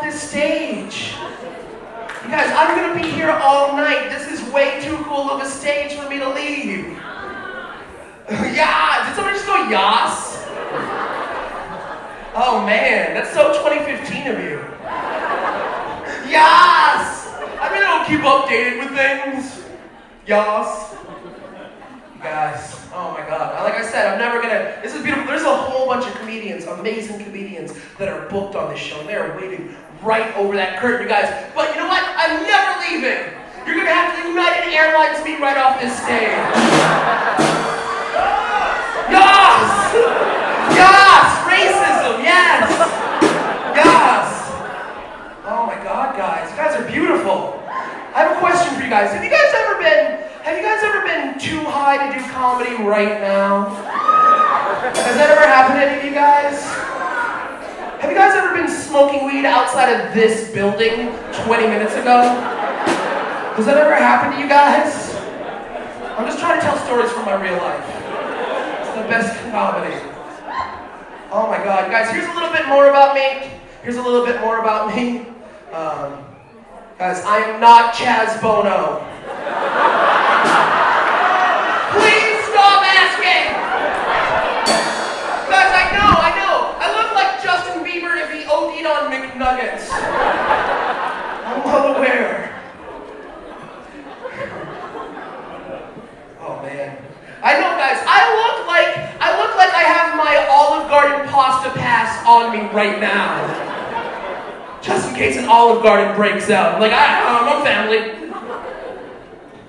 this stage. You guys, I'm gonna be here all night. This is way too cool of a stage for me to leave. Yeah, did somebody just go yas? Oh man, that's so 2015 of you. Yas! I mean, I don't keep updated with things. Yas. You guys, oh my god. Like I said, I'm never gonna, this is beautiful. There's a whole bunch of comedians, amazing comedians, that are booked on this show, and they're waiting right over that curtain, you guys. But you know what? I'm never leaving. You're gonna have to United Airlines me right off this stage. Yes! Yes! Racism, yes! Yes! Oh my god, guys. You guys are beautiful. I have a question for you guys. Have you guys ever been too high to do comedy right now? Has that ever happened to any of you guys? Have you guys ever been smoking weed outside of this building 20 minutes ago? Has that ever happened to you guys? I'm just trying to tell stories from my real life. It's the best comedy. Oh my god, guys, here's a little bit more about me. Guys, I am not Chaz Bono. Please stop asking! Guys, I know. I look like Justin Bieber if he OD'd on McNuggets. I'm well aware. Oh man. I know, guys, I look like I have my Olive Garden pasta pass on me right now. Just in case an Olive Garden breaks out. I'm like, I'm family.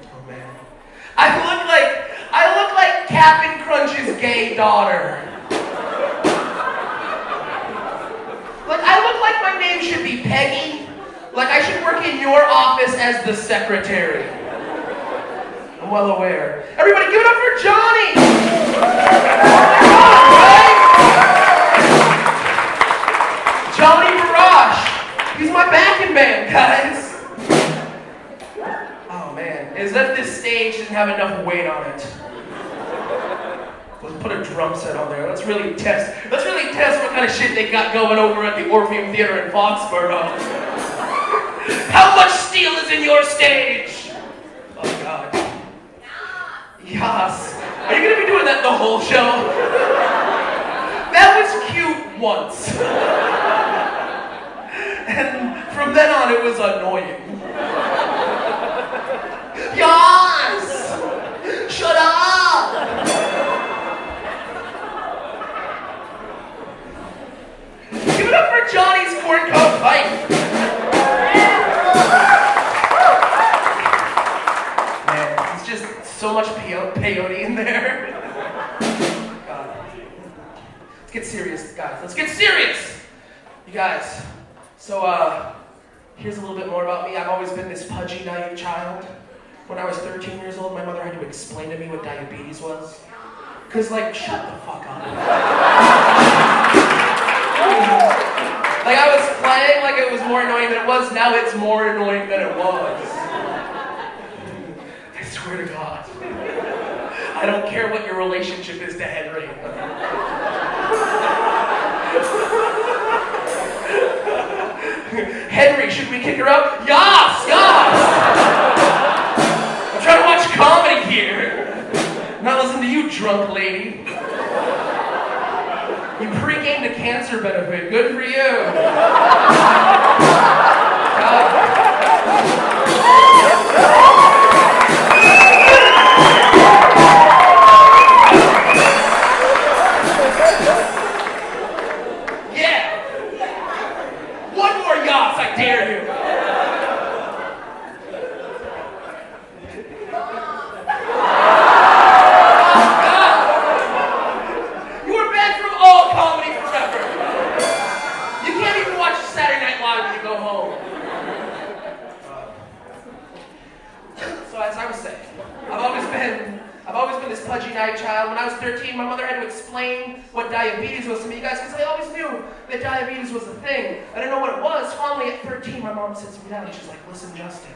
Oh man. I look like Captain Crunch's gay daughter. Like, I look like my name should be Peggy. Like, I should work in your office as the secretary. I'm well aware. Everybody give it up for Johnny! Right? Johnny Berosh. He's my backing band, guys. Oh man, as if this stage didn't have enough weight on it. Let's put a drum set on there. Let's really test what kind of shit they got going over at the Orpheum Theater in Foxboro. How much steel is in your stage? Oh god. Yas. Are you gonna be doing that the whole show? That was cute once. And from then on, it was annoying. Yas! Shut up! Give it up for Johnny's corncob pipe. Man, it's just so much peyote in there. God. Let's get serious, guys. Let's get serious! You guys. So, here's a little bit more about me. I've always been this pudgy, naive child. When I was 13 years old, my mother had to explain to me what diabetes was. Cause like, shut the fuck up. Like I was playing like it was more annoying than it was. Now it's more annoying than it was. I swear to God. I don't care what your relationship is to Henry. Henry, should we kick her out? Yas! I'm trying to watch comedy here. I'm not listening to you, drunk lady. You pre-gamed a cancer benefit. Good for you. Child. When I was 13, my mother had to explain what diabetes was to me, guys, because I always knew that diabetes was a thing. I didn't know what it was. Finally, at 13, my mom sits me down and she's like, listen, Justin,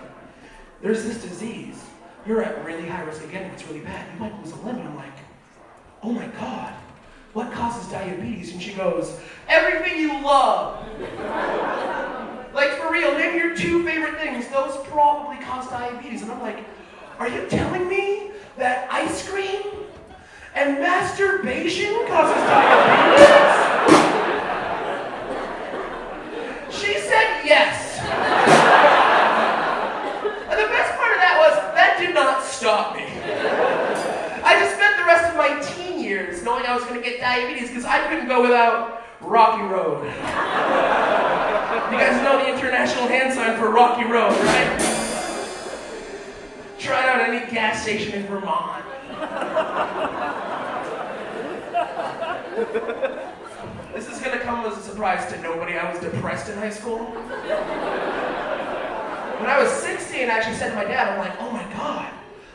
there's this disease. You're at really high risk again. It's really bad. You might lose a limb. And I'm like, oh my God, what causes diabetes? And she goes, everything you love. your two favorite things, those probably cause diabetes. And I'm like, are you telling me that ice cream and masturbation causes diabetes? She said yes. And the best part of that was, that did not stop me. I just spent the rest of my teen years knowing I was going to get diabetes because I couldn't go without Rocky Road. You guys know the international hand sign for Rocky Road, right? Try it out at any gas station in Vermont. This is going to come as a surprise to nobody. I was depressed in high school. When I was 16, I actually said to my dad, I'm like, oh my God,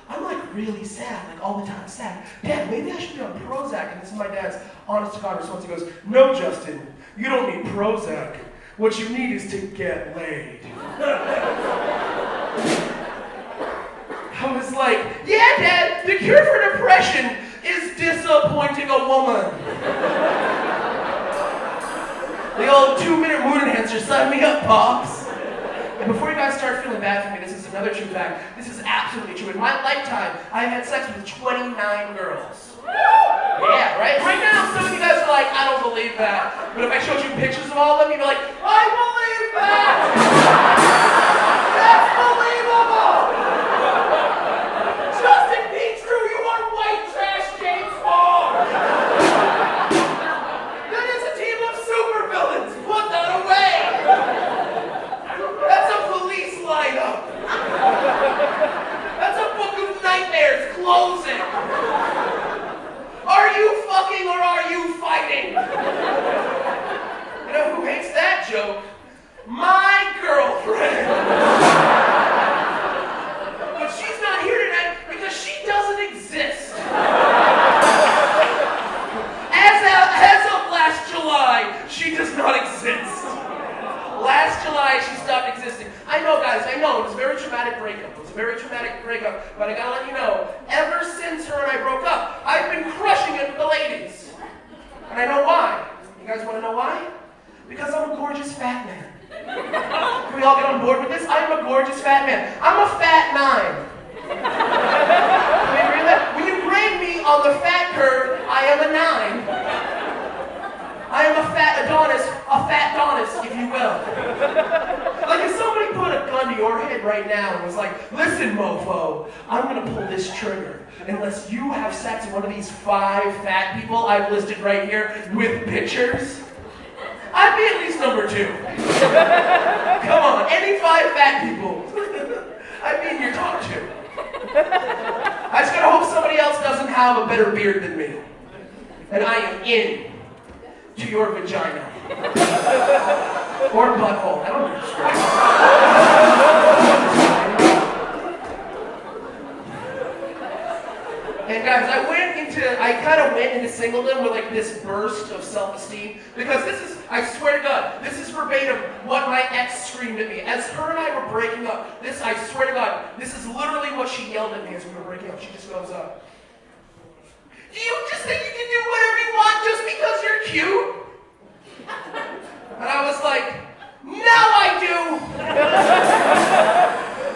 I'm like really sad, like all the time sad. Dad, maybe I should be on Prozac. And this is my dad's honest to God response. He goes, no, Justin, you don't need Prozac. What you need is to get laid. I was like, yeah, Dad, the cure for depression is disappointing a woman. The old 2-minute mood enhancer, sign me up, Pops. And before you guys start feeling bad for me, this is another true fact. This is absolutely true. In my lifetime, I've had sex with 29 girls. Yeah, right? Right now, some of you guys are like, I don't believe that. But if I showed you pictures of all of them, you'd be like, I believe that! That's believable! Justin Petru, you are white trash James Bond! That is a team of supervillains! Put that away! That's a police lineup! That's a book of nightmares closing! Are you fucking or are you fighting? You know who hates that joke? My girlfriend. But she's not here tonight because she doesn't exist. As of last July, she does not exist. Last July, she stopped existing. I know, guys, I know. It was a very traumatic breakup. It was a very traumatic breakup. But I gotta let you know, ever since her and I broke up, I've been crushing it with the ladies. And I know why. You guys want to know why? Because I'm a gorgeous fat man. Can we all get on board with this? I'm a gorgeous fat man. I'm a fat 9. Can we agree with that? When you grade me on the fat curve, I am a 9. I am a fat Adonis, if you will. Like if somebody put a gun to your head right now and was like, listen, mofo, I'm gonna pull this trigger unless you have sex with one of these 5 fat people I've listed right here with pictures, I'd be at least number 2. Come on, any 5 fat people, I'd be in your top 2. I just gotta hope somebody else doesn't have a better beard than me. And I am in to your vagina. Or butthole. I don't know. And guys, I kind of went into singledom with like this burst of self-esteem because this is, I swear to God, this is verbatim what my ex screamed at me. As her and I were breaking up, this, I swear to God, this is literally what she yelled at me as we were breaking up. She just goes, do you just think you can do whatever you want just because you're cute? And I was like, now I do!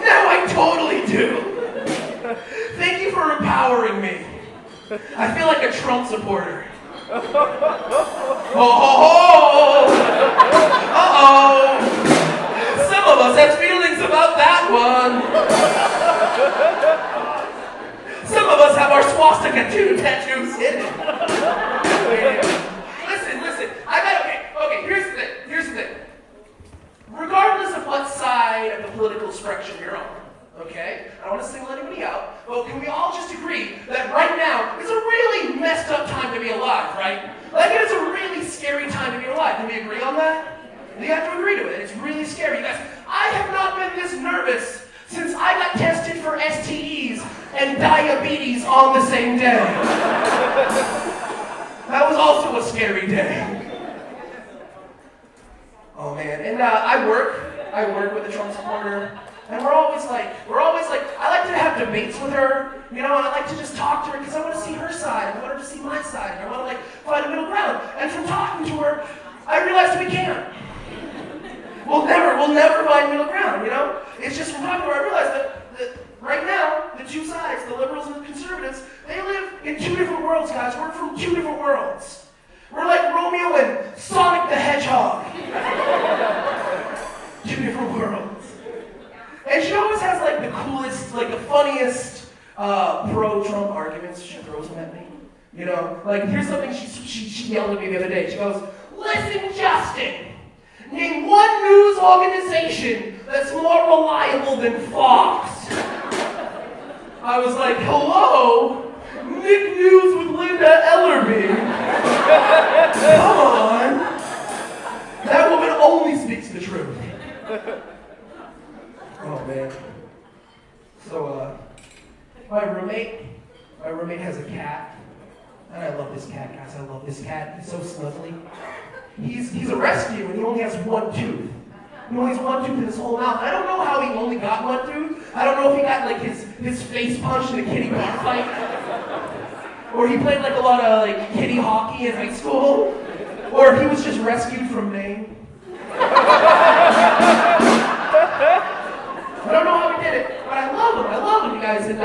Now I totally do! Thank you for empowering me. I feel like a Trump supporter. Oh, ho, ho! Uh-oh! Some of us have feelings about that one. Some of us have our swastika tattoos hidden. Listen. Okay, here's the thing. Regardless of what side of the political spectrum you're on, okay? I don't want to single anybody out, but can we all just agree that right now is a really messed up time to be alive, right? Like it is a really scary time to be alive. Can we agree on that? You have to agree to it. It's really scary. You guys, I have not been this nervous since I got tested for STDs and diabetes on the same day. That was also a scary day. Oh man, and I work with a Trump supporter, and we're always like, I like to have debates with her, you know, and I like to just talk to her because I want to see her side, I want her to see my side, and I want to like find a middle ground. And from talking to her, I realized we can't. We'll never We'll never find middle ground, you know? It's just from talking where I realized that right now, the two sides, the liberals and the conservatives, they live in two different worlds, guys. We're from two different worlds. We're like Romeo and Sonic the Hedgehog. Two different worlds. And she always has like the coolest, like the funniest pro-Trump arguments. She throws them at me. You know, like here's something she yelled at me the other day. She goes, "Listen, Justin, name one news organization that's more reliable than Fox." I was like, hello? Nick News with Linda Ellerby. Come on. That woman only speaks the truth. Oh, man. So, my roommate has a cat. And I love this cat, guys. I love this cat. He's so snuggly. He's a rescue, and he only has one tooth. He only has one tooth in his whole mouth. I don't know how he only got one tooth. I don't know if he got like his face punched in a kitty bar fight, or he played like a lot of like kitty hockey in high school, or if he was just rescued from Maine. I don't know how he did it, but I love him, you guys. And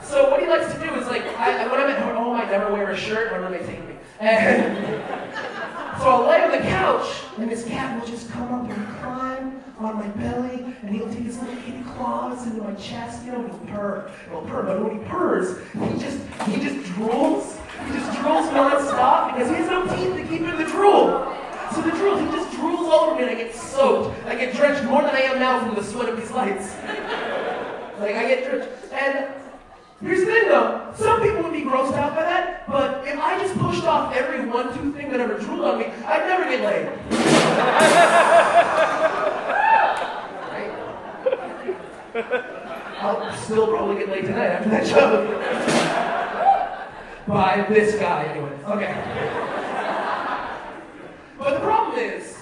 so what he likes to do is like, when I'm at home, I never wear a shirt. My roommate's hating me, and so I'll lay on the couch, and this cat will just come up and climb on my belly, and he'll take his little kitty claws into my chest, you know, and he'll purr, but when he purrs, he just drools. He just drools non-stop because he has no teeth to keep in the drool. So he just drools all over me, and I get soaked. I get drenched more than I am now from the sweat of these lights. Like, I get drenched. And here's the thing, though. Some people would be grossed out by that, but if I just pushed off every 1-2 thing that ever drooled on me, I'd never get laid. Right? I'll still probably get laid tonight after that joke. By this guy, anyway. Okay. But the problem is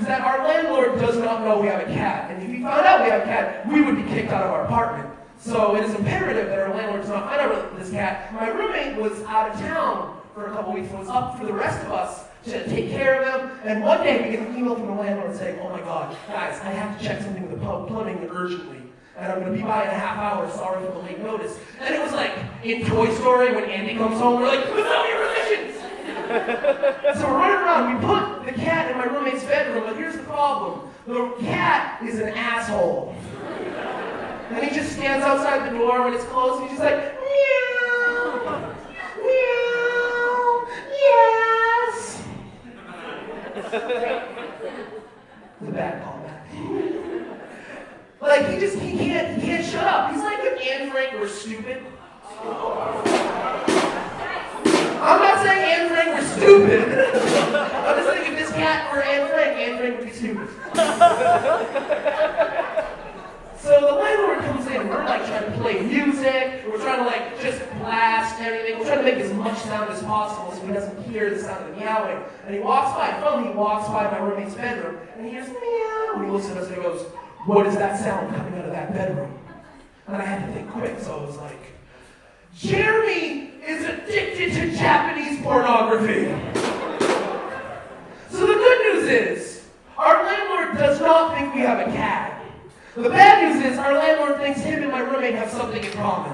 that our landlord does not know we have a cat. And if he found out we have a cat, we would be kicked out of our apartment. So it is imperative that our landlord does not find out this cat. My roommate was out of town for a couple weeks and was up for the rest of us to take care of him. And one day we get an email from the landlord saying, "Oh my God, guys, I have to check something with the plumbing urgently. And I'm going to be by in a half hour, sorry for the late notice." And it was like in Toy Story when Andy comes home, we're like, "What's up your revisions?" So we're running around, we put the cat in my roommate's bedroom, but here's the problem. The cat is an asshole. And he just stands outside the door when it's closed, and he's just like, meow, meow, yes. It's a bad callback. Like, he can't shut up. He's like if Anne Frank were stupid. I'm not saying Anne Frank were stupid. I'm just saying if this cat were Anne Frank would be stupid. So the landlord comes in, we're like trying to play music, we're trying to like just blast everything, we're trying to make as much sound as possible so he doesn't hear the sound of the meowing. And he walks by my roommate's bedroom, and he hears meow, and he looks at us and he goes, "What is that sound coming out of that bedroom?" And I had to think quick, so I was like, "Jeremy is addicted to Japanese pornography." So the good news is, our landlord does not think we have a cat. The bad news is, our landlord thinks him and my roommate have something in common.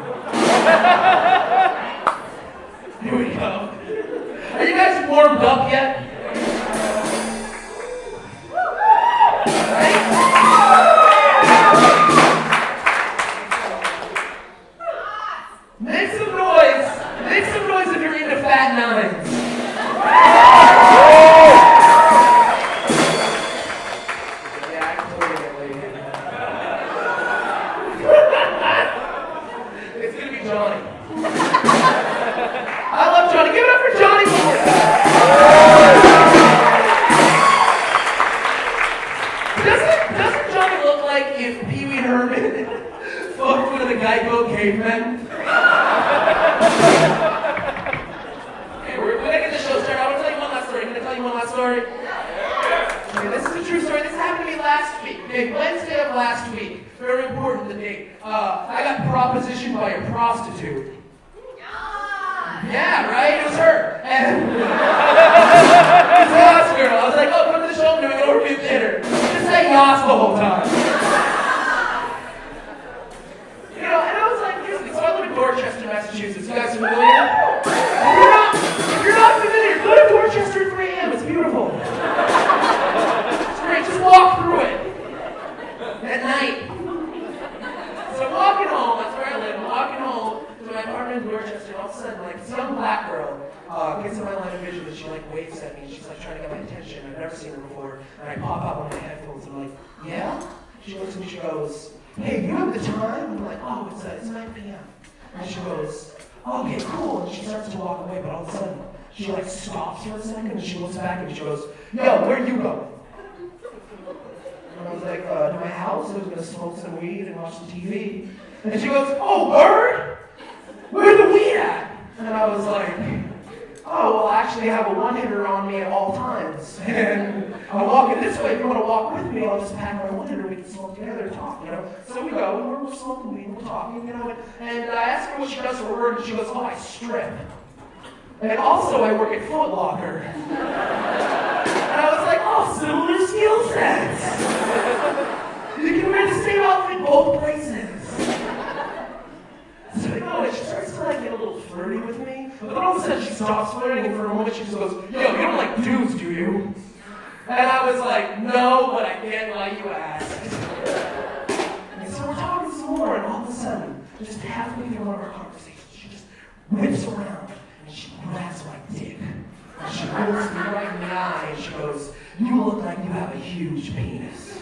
Here we go. Are you guys warmed up yet? Right? Make some noise. Make some noise if you're into fat nines. It's gonna be Johnny. I love Johnny. Give it up for Johnny one more time. Doesn't Johnny look like if Pee Wee Herman fucked one of the Geico cavemen? Okay, we're gonna get the show started. I'm gonna tell you one last story. I'm gonna tell you one last story. Okay, this is a true story. This happened to me last week. Okay, Wednesday of last week. Very important, the date. I got propositioned by a prostitute. Yeah, right? It was her. And it was Yas girl. I was like, "Oh, come to the show. I'm doing an Orpheum theater." Just say Yas the whole time. She looks at me, she goes, hey, you have the time? I'm like, oh, it's 9 p.m. And she goes, okay, cool. And she starts to walk away, but all of a sudden, she like stops for a second, and she looks back and she goes, yo, where you going? And I was like, to my house. I was going to smoke some weed and watch some TV. And she goes, oh, word? Where's the weed at? And I was like, oh, well, I actually have a one-hitter on me at all times. And I'm walking this way. If you want to walk with me, I'll just pack my one-hitter. We can smoke together and talk, you know? So we go, and we're smoking weed, and we're talking, you know? And I asked her what she does for work, and she goes, oh, I strip. And also, I work at Foot Locker. And I was like, oh, similar skill sets. You can wear the same outfit both places. So, you know, she starts to like get a little flirty with me, but then all of a sudden she stops flirting, and for a moment she just goes, yo, you don't like dudes, do you? And I was like, no, but I get why you asked. And so we're talking some more, and all of a sudden, just halfway through one of our conversations, she just whips around, and she grabs my dick. And she looks me right in the eye, and she goes, you look like you have a huge penis.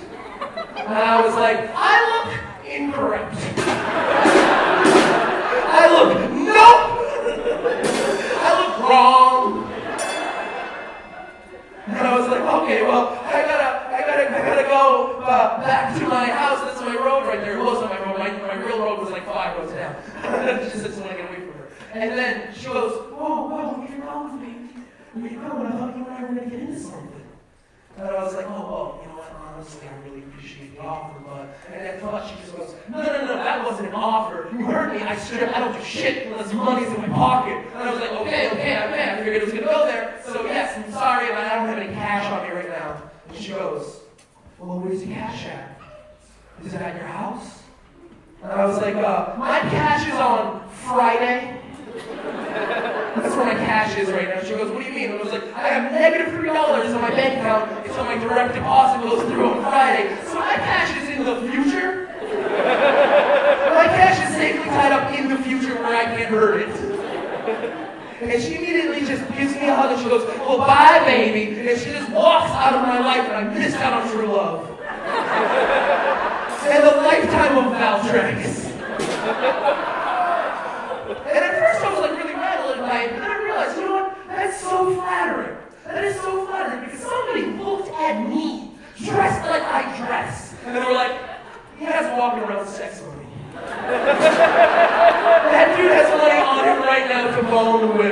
And I was like, I look incorrect. I look, nope! I look wrong. And I was like, okay, well, I gotta go back to my house. That's my road right there. It wasn't my road. My real road was like 5 roads down. She just want to get away from her. And then she goes, whoa, where you going with me? Where you going? I thought you and I were gonna get into something. And I was like, oh, you know what? Honestly, I really appreciate the offer, but... And I thought she just goes, no, that wasn't an offer. You heard me, I strip, I don't do shit unless money's in my pocket. And I was like, okay, I figured it was gonna go there. So yes, I'm sorry, but I don't have any cash on me right now. And she goes, well, where's the cash at? Is it at your house? And I was like, my cash is on Friday. That's where my cash is right now. She goes, what do you mean? And I was like, I have negative $3 in my bank account until my direct deposit goes through on Friday. So my cash is in the future. My cash is safely tied up in the future where I can't hurt it. And she immediately just gives me a hug and she goes, well, bye, baby. And she just walks out of my life and I missed out on true love. And a lifetime of Valtrex. And at first I was like really rattled by it, but then I realized, you know what? That's so flattering. That is so flattering because somebody looked at me, dressed like I dress, and they were like, he has walking around sex money. That dude has money on him right now to bone with.